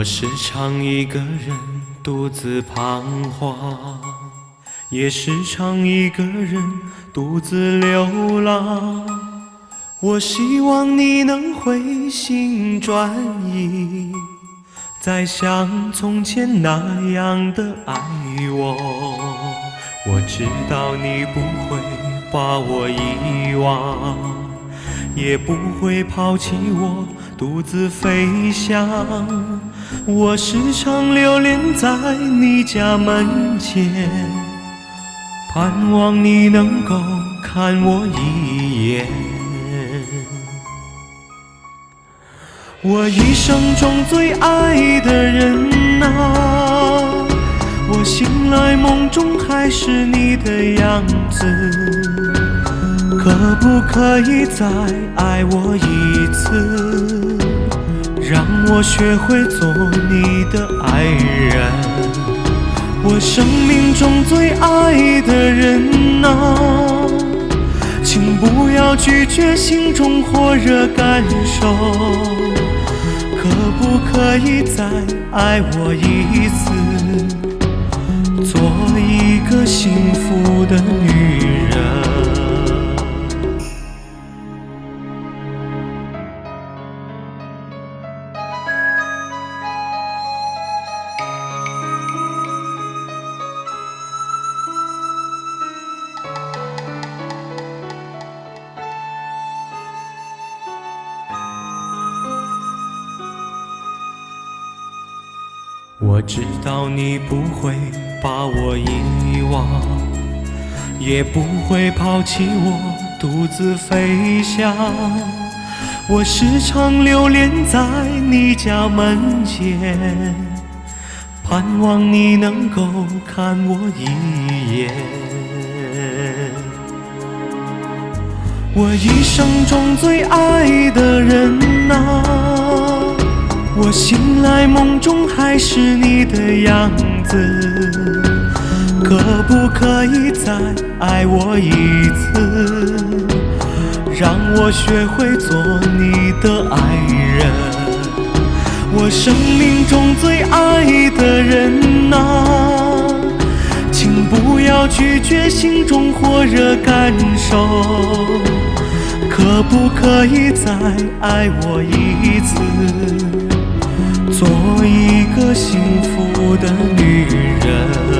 我时常一个人独自彷徨，也时常一个人独自流浪。我希望你能回心转意，再像从前那样的爱我。我知道你不会把我遗忘，也不会抛弃我独自飞翔。我时常流连在你家门前，盼望你能够看我一眼。我一生中最爱的人啊，我醒来梦中还是你的样子，可不可以再爱我一次，让我学会做你的爱人。我生命中最爱的人啊，请不要拒绝心中火热感受，可不可以再爱我一次，做一个幸福的女人。我知道你不会把我遗忘，也不会抛弃我独自飞翔。我时常流连在你家门前，盼望你能够看我一眼。我一生中最爱的人啊，我醒来梦中还是你的样子，可不可以再爱我一次，让我学会做你的爱人。我生命中最爱的人啊，请不要拒绝心中火热感受，可不可以再爱我一次，做一个幸福的女人。